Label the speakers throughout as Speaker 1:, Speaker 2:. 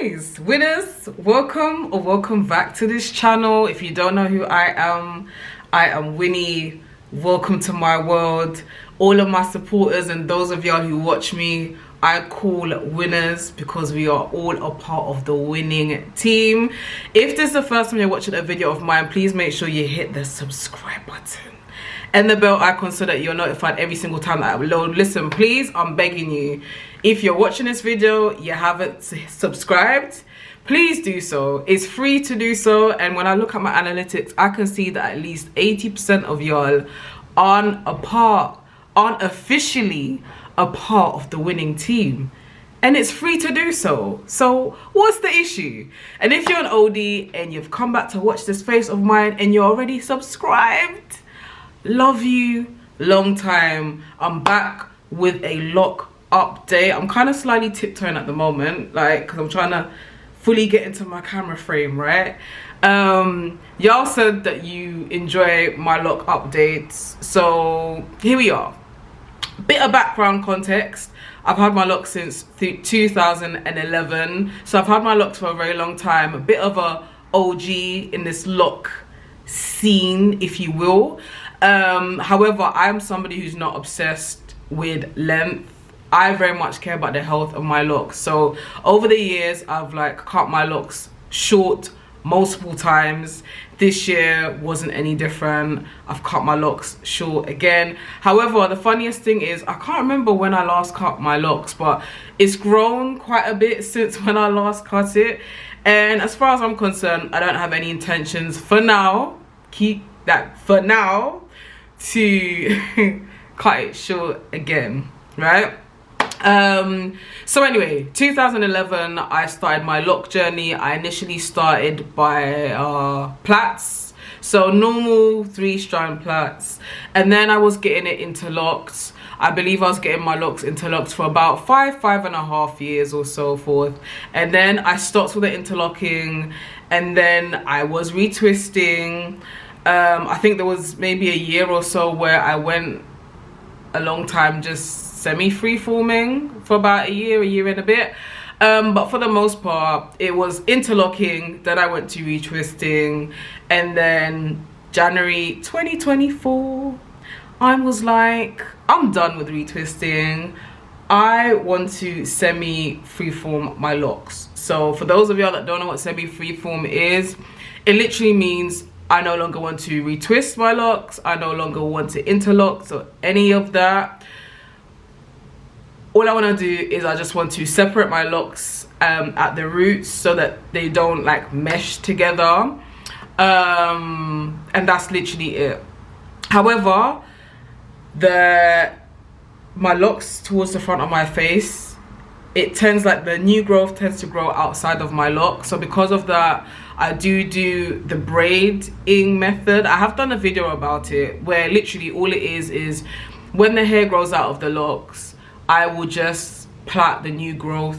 Speaker 1: Guys, winners, welcome back to this channel. If you don't know who I am Winnie. Welcome to my world. All of my supporters and those of y'all who watch me, I call winners because we are all a part of the winning team. If this is the first time you're watching a video of mine, please make sure you hit the subscribe button and the bell icon so that you're notified every single time that I upload. Listen, please, I'm begging you, if you're watching this video, you haven't subscribed, please do so. It's free to do so, and when I look at my analytics, I can see that at least 80% of y'all aren't officially a part of the winning team, and it's free to do so. So what's the issue? And if you're an OD and you've come back to watch this face of mine and you're already subscribed, love you, long time. I'm back with a lock update. I'm kind of slightly tiptoeing at the moment, like, because I'm trying to fully get into my camera frame, right? Y'all said that you enjoy my lock updates, so here we are. Bit of background context: I've had my locks since 2011, so I've had my locks for a very long time. A bit of a OG in this lock scene, if you will. However, I'm somebody who's not obsessed with length. I very much care about the health of my locks. So over the years, I've like cut my locks short multiple times. This year wasn't any different. I've cut my locks short again. However, the funniest thing is I can't remember when I last cut my locks, but it's grown quite a bit since when I last cut it. And as far as I'm concerned, I don't have any intentions for now, to cut it short again, right? So anyway, 2011 I started my lock journey. I initially started by plaits, so normal 3-strand plaits, and then I was getting it interlocked. I believe I was getting my locks interlocked for about 5.5 years or so forth, and then I stopped with the interlocking, and then I was retwisting. I think there was maybe a year or so where I went a long time just semi-free-forming for about a year and a bit. But for the most part, it was interlocking, then I went to retwisting, and then January 2024, I was like, I'm done with retwisting. I want to semi-freeform my locks. So for those of y'all that don't know what semi-freeform is, it literally means I no longer want to retwist my locks, I no longer want to interlock, so any of that. All I want to do is I just want to separate my locks at the roots so that they don't like mesh together, and that's literally it. However, my locks towards the front of my face, it tends like the new growth tends to grow outside of my lock. So because of that, I do the braiding method. I have done a video about it where literally all it is when the hair grows out of the locks, I will just plait the new growth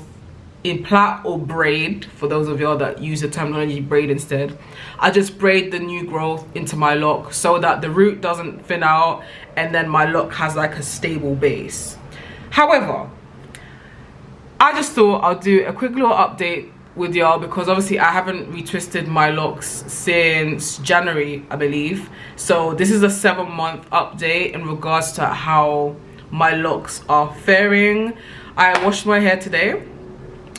Speaker 1: in plait or braid. For those of y'all that use the terminology braid instead, I just braid the new growth into my lock so that the root doesn't thin out, and then my lock has like a stable base. However, I just thought I'll do a quick little update with y'all because obviously I haven't retwisted my locks since January, I believe. So this is a 7-month update in regards to how my locks are faring. I washed my hair today,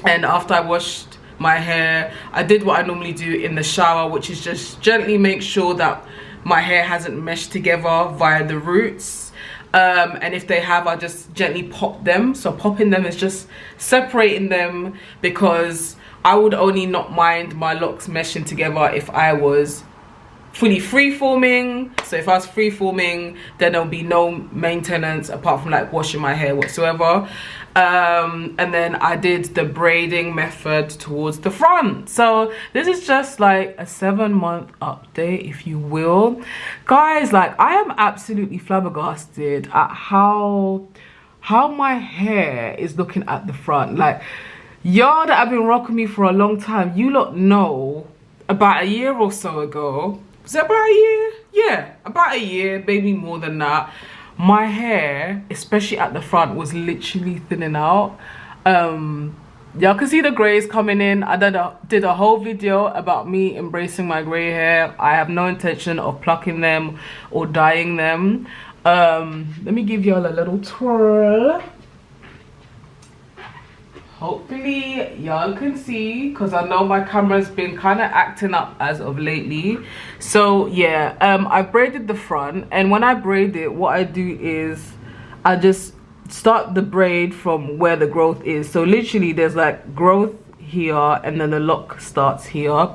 Speaker 1: and after I washed my hair, I did what I normally do in the shower, which is just gently make sure that my hair hasn't meshed together via the roots. And if they have, I just gently pop them. So popping them is just separating them, because I would only not mind my locks meshing together if I was fully free-forming. So if I was free-forming, then there'll be no maintenance apart from like washing my hair whatsoever. And then I did the braiding method towards the front. So this is just like a 7-month update, if you will. Guys, like, I am absolutely flabbergasted at how my hair is looking at the front. Like, y'all that have been rocking me for a long time, you lot know about a year or so ago, was it about a year? Yeah, about a year, maybe more than that, my hair, especially at the front, was literally thinning out. y'all can see the grays coming in. I did a whole video about me embracing my gray hair. I have no intention of plucking them or dyeing them. Let me give y'all a little twirl. Hopefully y'all can see, because I know my camera's been kind of acting up as of lately. So yeah, I braided the front, and when I braid it, what I do is I just start the braid from where the growth is. So literally there's like growth here and then the lock starts here.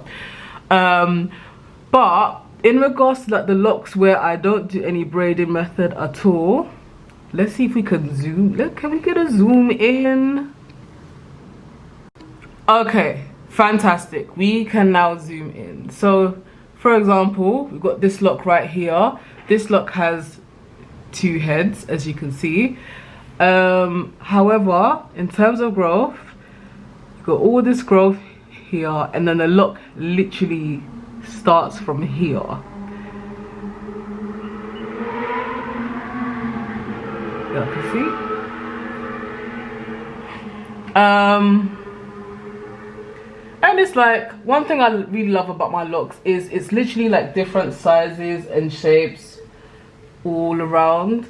Speaker 1: But in regards to like the locks where I don't do any braiding method at all, let's see if we can zoom. Look, can we get a zoom in? Okay, fantastic. We can now zoom in. So for example, we've got this lock right here. This lock has 2 heads, as you can see. However, in terms of growth, you've got all this growth here, and then the lock literally starts from here. You can see. And it's like, one thing I really love about my locks is it's literally like different sizes and shapes all around.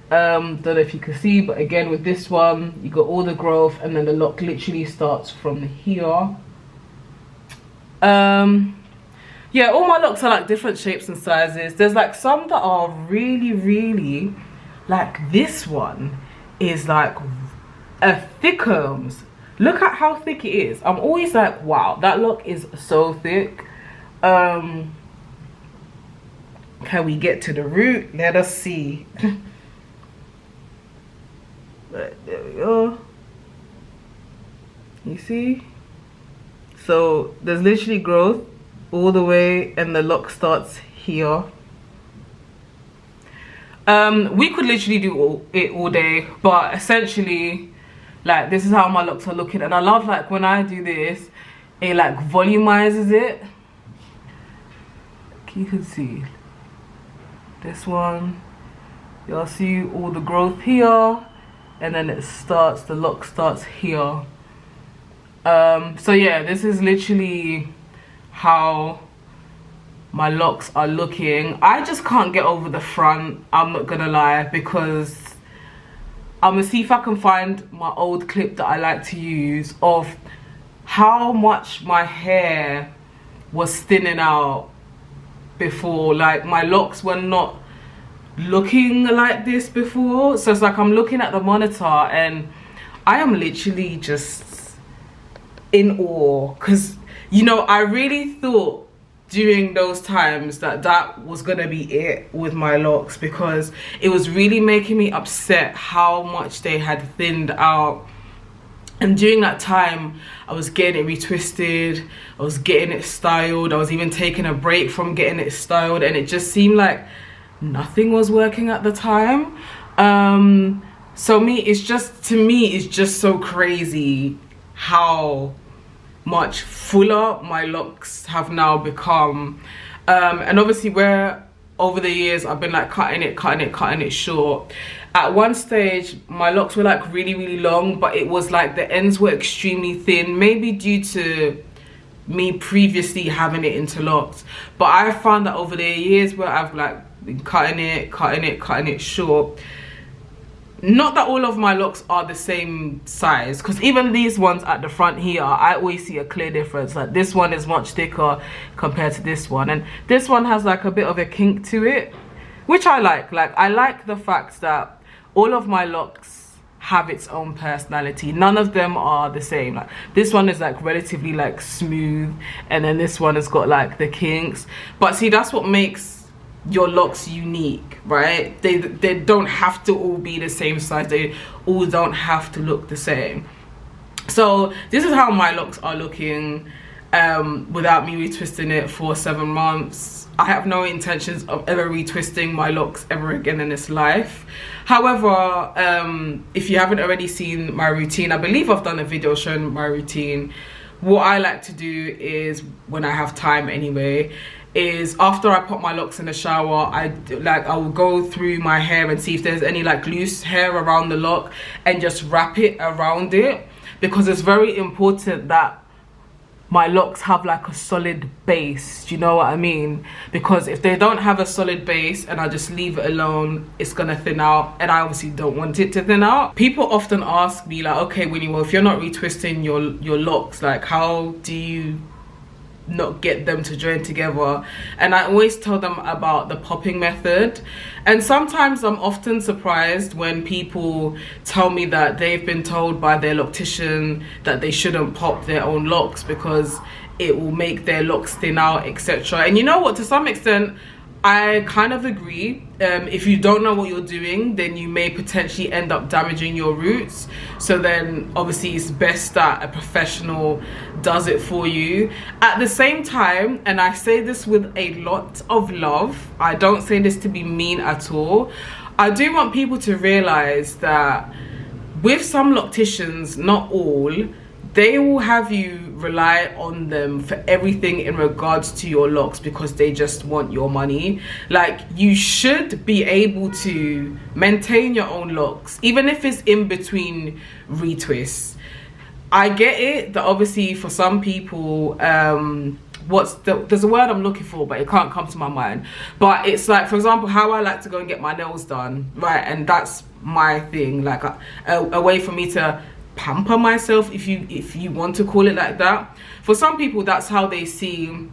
Speaker 1: Don't know if you can see, but again with this one you got all the growth, and then the lock literally starts from here. Yeah, all my locks are like different shapes and sizes. There's like some that are really like, this one is like a thickums. Look at how thick it is. I'm always like, wow, that lock is so thick. Can we get to the root? Let us see. But there we go. You see? So there's literally growth all the way, and the lock starts here. We could literally do it all day, but essentially, like, this is how my locks are looking. And I love, like, when I do this, it like volumizes it. You can see this one. You'll see all the growth here, and then it starts, the lock starts here. So yeah, this is literally how my locks are looking. I just can't get over the front, I'm not gonna lie, because I'm gonna see if I can find my old clip that I like to use of how much my hair was thinning out before. Like, my locks were not looking like this before. So it's like I'm looking at the monitor and I am literally just in awe, because, you know, I really thought during those times that that was gonna be it with my locks, because it was really making me upset how much they had thinned out. And during that time I was getting it retwisted, I was getting it styled, I was even taking a break from getting it styled, and it just seemed like nothing was working at the time. So to me it's just so crazy how much fuller my locks have now become. And obviously, where over the years I've been like cutting it short. At one stage my locks were like really long, but it was like the ends were extremely thin, maybe due to me previously having it interlocked. But I found that over the years where I've like been cutting it short, not that all of my locks are the same size, because even these ones at the front here, I always see a clear difference. Like, this one is much thicker compared to this one, and this one has like a bit of a kink to it, which I like. Like, I like the fact that all of my locks have its own personality. None of them are the same. Like, this one is like relatively like smooth, and then this one has got like the kinks. But see, that's what makes your locks unique, right? They don't have to all be the same size, they all don't have to look the same. So this is how my locks are looking without me retwisting it for 7 months. I have no intentions of ever retwisting my locks ever again in this life. However, if you haven't already seen my routine, I believe I've done a video showing my routine. What I like to do is, when I have time anyway, is after I put my locks in the shower, I will go through my hair and see if there's any like loose hair around the lock and just wrap it around it. because it's very important that my locks have like a solid base. Do you know what I mean? Because if they don't have a solid base and I just leave it alone, it's gonna thin out, and I obviously don't want it to thin out. People often ask me like, okay Winnie, well if you're not retwisting your locks, like how do you not get them to join together? And I always tell them about the popping method, and sometimes I'm often surprised when people tell me that they've been told by their loctician that they shouldn't pop their own locks because it will make their locks thin out, etc. And you know what, to some extent I kind of agree. If you don't know what you're doing, then you may potentially end up damaging your roots. So then obviously it's best that a professional does it for you. At the same time, and I say this with a lot of love, I don't say this to be mean at all, I do want people to realize that with some locticians, not all, they will have you rely on them for everything in regards to your locks because they just want your money. Like, you should be able to maintain your own locks, even if it's in between retwists. I get it that obviously for some people, there's a word I'm looking for but it can't come to my mind, but it's like, for example, how I like to go and get my nails done, right? And that's my thing, like a way for me to pamper myself, if you want to call it like that. For some people, that's how they see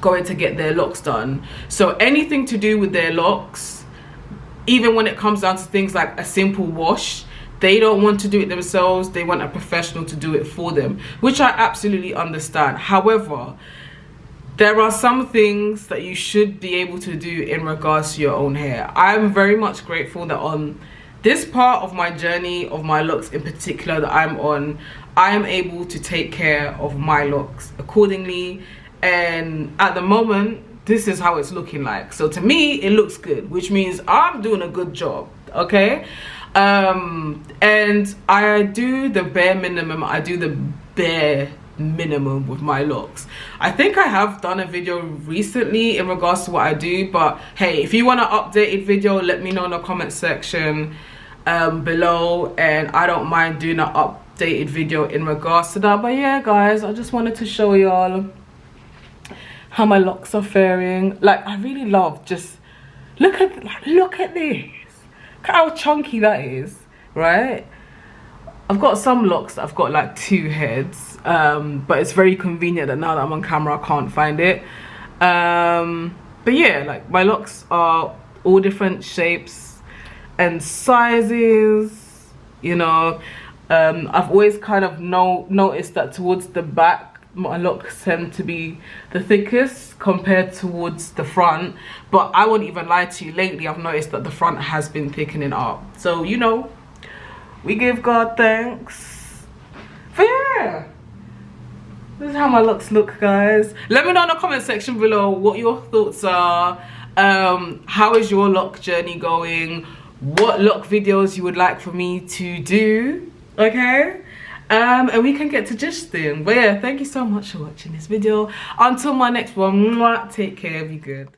Speaker 1: going to get their locks done. So anything to do with their locks, even when it comes down to things like a simple wash, they don't want to do it themselves, they want a professional to do it for them, which I absolutely understand. However, there are some things that you should be able to do in regards to your own hair. I'm very much grateful that on this part of my journey, of my locks in particular that I'm on, I am able to take care of my locks accordingly, and at the moment this is how it's looking like. So to me it looks good, which means I'm doing a good job, okay? And I do the bare minimum. I do the bare minimum with my locks. I think I have done a video recently in regards to what I do, but hey, if you want an updated video, let me know in the comment section below, and I don't mind doing an updated video in regards to that. But yeah guys, I just wanted to show y'all how my locks are faring. Like, I really love, just look at this, look at how chunky that is, right? I've got some locks that I've got like 2 heads, but it's very convenient that now that I'm on camera I can't find it. But yeah, like, my locks are all different shapes and sizes, you know. I've always kind of noticed that towards the back my locks tend to be the thickest compared towards the front, but I won't even lie to you, lately I've noticed that the front has been thickening up. So, you know, we give God thanks. But yeah, this is how my locks look, guys. Let me know in the comment section below what your thoughts are. How is your lock journey going? What lock videos you would like for me to do, okay? And we can get to gisting. But yeah, thank you so much for watching this video. Until my next one, take care, be good.